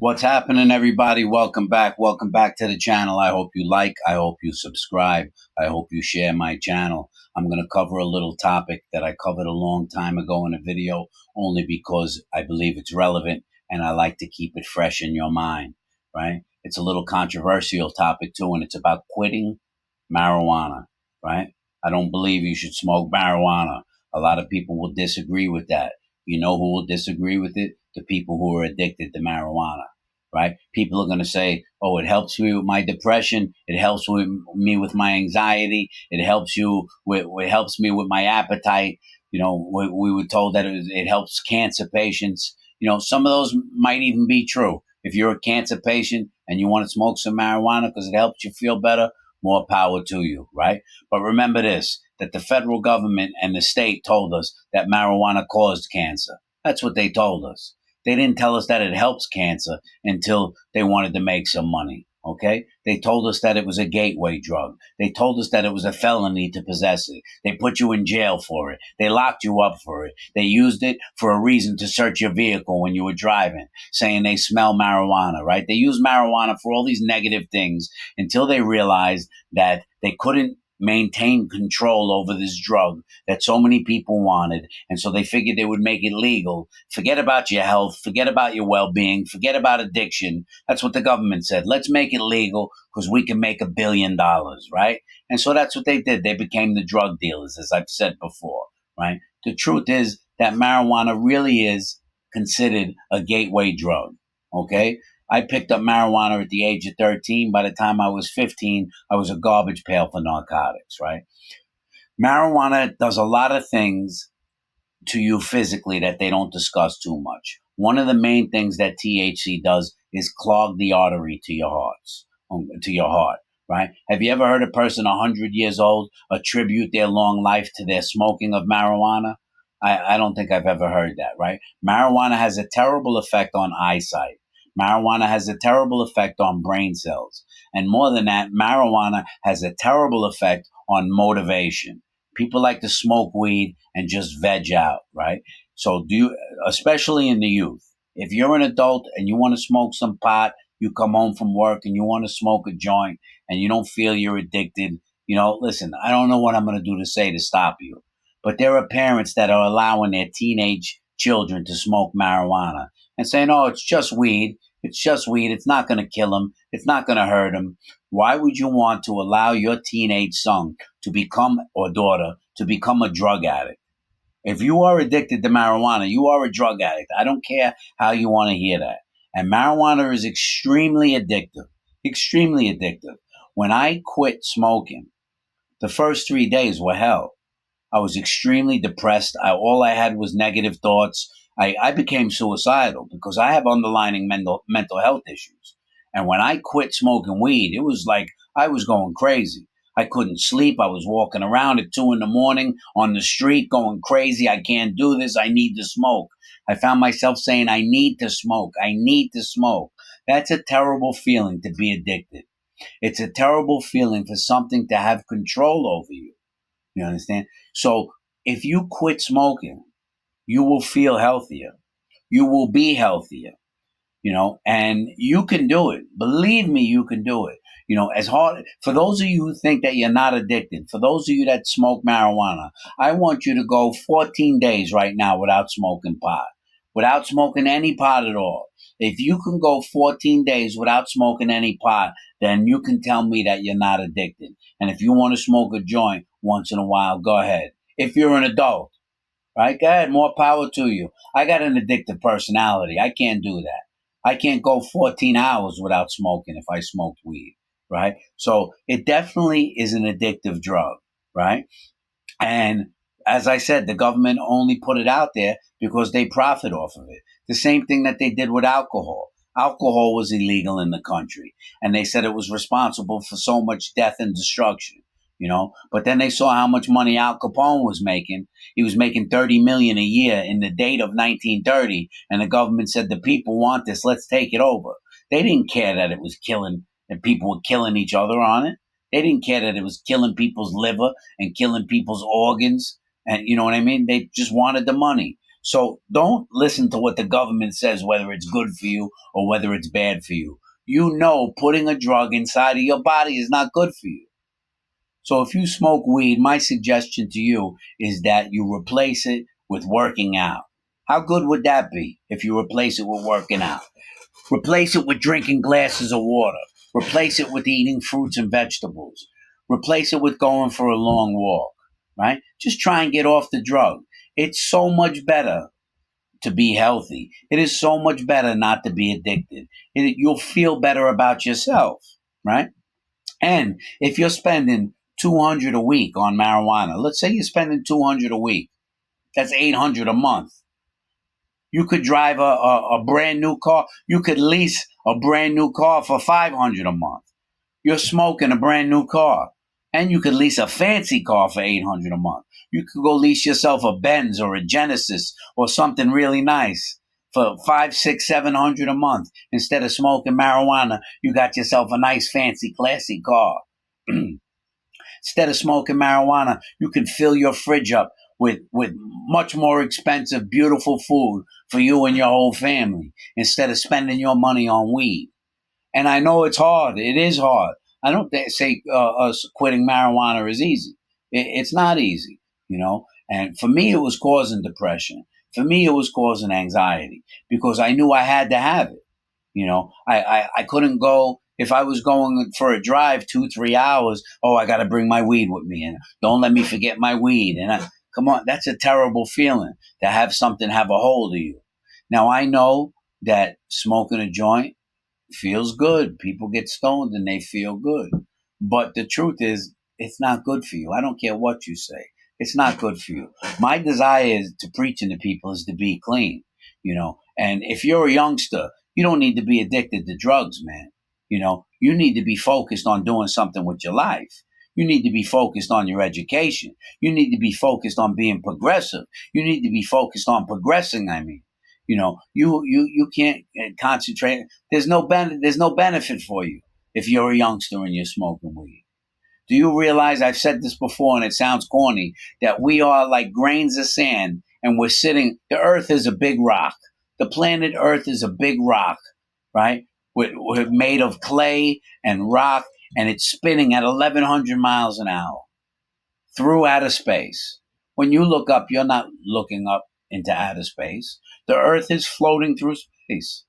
What's happening, everybody? Welcome back. Welcome back to the channel. I hope you like. I hope you subscribe. I hope you share my channel. I'm going to cover a little topic that I covered a long time ago in a video, only because I believe it's relevant and I like to keep it fresh in your mind, right? It's a little controversial topic too, and it's about quitting marijuana, right? I don't believe you should smoke marijuana. A lot of people will disagree with that. You know who will disagree with it? The people who are addicted to marijuana, right? People are going to say, oh, it helps me with my depression. It helps me with my anxiety. It helps me with my appetite. We were told that it helps cancer patients. Some of those might even be true. If you're a cancer patient and you want to smoke some marijuana because it helps you feel better, more power to you, right? But remember this, that the federal government and the state told us that marijuana caused cancer. That's what they told us. They didn't tell us that it helps cancer until they wanted to make some money. Okay. They told us that it was a gateway drug. They told us that it was a felony to possess it. They put you in jail for it. They locked you up for it. They used it for a reason to search your vehicle when you were driving, saying they smell marijuana, right? They use marijuana for all these negative things until they realized that they couldn't maintain control over this drug that so many people wanted. And so they figured they would make it legal. Forget about your health. Forget about your well-being. Forget about addiction. That's what the government said. Let's make it legal because we can make $1 billion, right? And so that's what they did. They became the drug dealers, as I've said before, right? The truth is that marijuana really is considered a gateway drug, okay? I picked up marijuana at the age of 13. By the time I was 15, I was a garbage pail for narcotics, right? Marijuana does a lot of things to you physically that they don't discuss too much. One of the main things that THC does is clog the artery to your heart, right? Have you ever heard a person 100 years old attribute their long life to their smoking of marijuana? I don't think I've ever heard that, right? Marijuana has a terrible effect on eyesight. Marijuana has a terrible effect on brain cells. And more than that, marijuana has a terrible effect on motivation. People like to smoke weed and just veg out, right? So especially in the youth, if you're an adult and you want to smoke some pot, you come home from work and you want to smoke a joint and you don't feel you're addicted, listen, I don't know what I'm going to do to say to stop you. But there are parents that are allowing their teenage children to smoke marijuana and saying, oh, it's just weed. It's just weed. It's not going to kill them. It's not going to hurt them. Why would you want to allow your teenage son to become, or daughter, to become a drug addict? If you are addicted to marijuana, you are a drug addict. I don't care how you want to hear that. And marijuana is extremely addictive. Extremely addictive. When I quit smoking, the first 3 days were hell. I was extremely depressed. All I had was negative thoughts. I became suicidal because I have underlying mental health issues. And when I quit smoking weed, it was like I was going crazy. I couldn't sleep. I was walking around at 2 a.m. on the street going crazy. I can't do this. I need to smoke. I found myself saying, I need to smoke. I need to smoke. That's a terrible feeling to be addicted. It's a terrible feeling for something to have control over you. You understand? So if you quit smoking, you will feel healthier. You will be healthier, and you can do it. Believe me, you can do it. As hard for those of you who think that you're not addicted, for those of you that smoke marijuana, I want you to go 14 days right now without smoking pot, without smoking any pot at all. If you can go 14 days without smoking any pot, then you can tell me that you're not addicted. And if you want to smoke a joint once in a while, go ahead. If you're an adult, right? Go ahead, more power to you. I got an addictive personality. I can't do that. I can't go 14 hours without smoking if I smoked weed, right? So it definitely is an addictive drug, right? And as I said, the government only put it out there because they profit off of it. The same thing that they did with alcohol. Alcohol was illegal in the country, and they said it was responsible for so much death and destruction. But then they saw how much money Al Capone was making. He was making 30 million a year in the date of 1930, and the government said the people want this. Let's take it over. They didn't care that it was killing, that people were killing each other on it. They didn't care that it was killing people's liver and killing people's organs. And you know what I mean? They just wanted the money. So don't listen to what the government says, whether it's good for you or whether it's bad for you. You know, putting a drug inside of your body is not good for you. So if you smoke weed, my suggestion to you is that you replace it with working out. How good would that be if you replace it with working out? Replace it with drinking glasses of water. Replace it with eating fruits and vegetables. Replace it with going for a long walk, right? Just try and get off the drug. It's so much better to be healthy. It is so much better not to be addicted. You'll feel better about yourself, right? And if you're spending 200 a week on marijuana, let's say you're spending 200 a week, that's 800 a month. You could drive a brand new car. You could lease a brand new car for 500 a month. You're smoking a brand new car. And you could lease a fancy car for 800 a month. You could go lease yourself a Benz or a Genesis or something really nice for 5, 6, 700 a month. Instead of smoking marijuana, you got yourself a nice, fancy, classy car. Instead of smoking marijuana, you can fill your fridge up with much more expensive, beautiful food for you and your whole family instead of spending your money on weed. And I know it's hard. It is hard. I don't say us quitting marijuana is easy. It's not easy, you know. And for me, it was causing depression. For me, it was causing anxiety because I knew I had to have it. You know, I couldn't go if I was going for a drive 2, 3 hours. Oh, I got to bring my weed with me, and don't let me forget my weed. Come on, that's a terrible feeling to have something have a hold of you. Now I know that smoking a joint feels good. People get stoned and they feel good. But the truth is, it's not good for you. I don't care what you say. It's not good for you. My desire is to preaching to people is to be clean, you know. And if you're a youngster, you don't need to be addicted to drugs, man. You know, you need to be focused on doing something with your life. You need to be focused on your education. You need to be focused on being progressive. You need to be focused on progressing. I mean, you know, you can't concentrate. There's no benefit for you if you're a youngster and you're smoking weed. Do you realize I've said this before and it sounds corny that we are like grains of sand and we're sitting the earth is a big rock. The planet Earth is a big rock, right? We're made of clay and rock and it's spinning at 1100 miles an hour through outer space. When you look up, you're not looking up into outer space. The earth is floating through space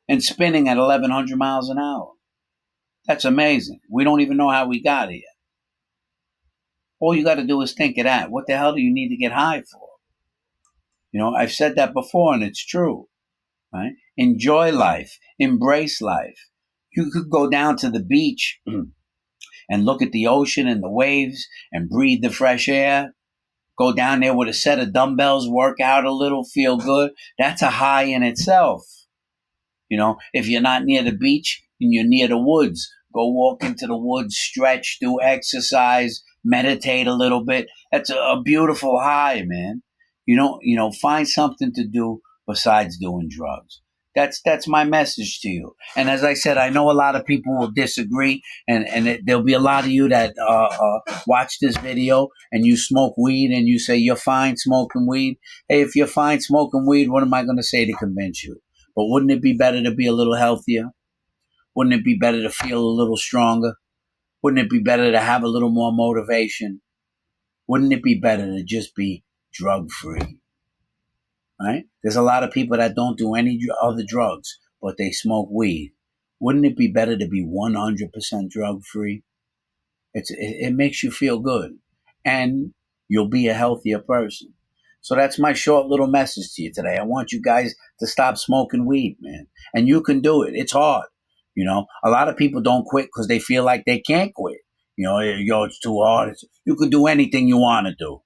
and spinning at 1100 miles an hour. That's amazing. We don't even know how we got here. All you got to do is think of that. What the hell do you need to get high for? You know, I've said that before and it's true, right? Enjoy life, embrace life. You could go down to the beach and look at the ocean and the waves and breathe the fresh air. Go down there with a set of dumbbells, work out a little, feel good. That's a high in itself. You know, if you're not near the beach and you're near the woods, go walk into the woods, stretch, do exercise, meditate a little bit. That's a beautiful high, man. Find something to do besides doing drugs. That's my message to you. And as I said, I know a lot of people will disagree, and there'll be a lot of you that watch this video and you smoke weed and you say you're fine smoking weed. Hey, if you're fine smoking weed, what am I going to say to convince you? But wouldn't it be better to be a little healthier? Wouldn't it be better to feel a little stronger? Wouldn't it be better to have a little more motivation? Wouldn't it be better to just be drug free? Right? There's a lot of people that don't do any other drugs, but they smoke weed. Wouldn't it be better to be 100% drug free? It makes you feel good, and you'll be a healthier person. So that's my short little message to you today. I want you guys to stop smoking weed, man, and you can do it. It's hard, you know. A lot of people don't quit because they feel like they can't quit. You know, it's too hard. You can do anything you want to do.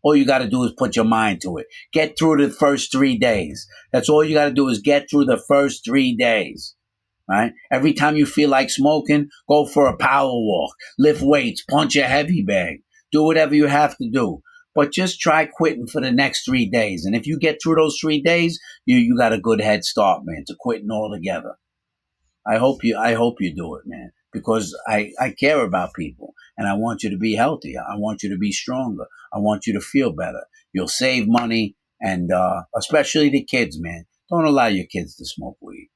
All you got to do is put your mind to it. Get through the first 3 days. That's all you got to do is get through the first 3 days. Right? Every time you feel like smoking, go for a power walk, lift weights, punch a heavy bag, do whatever you have to do. But just try quitting for the next 3 days. And if you get through those 3 days, you got a good head start, man, to quitting altogether. I hope you do it, man, because I care about people and I want you to be healthier. I want you to be stronger. I want you to feel better. You'll save money And especially the kids, man. Don't allow your kids to smoke weed.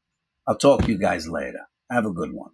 I'll talk to you guys later. Have a good one.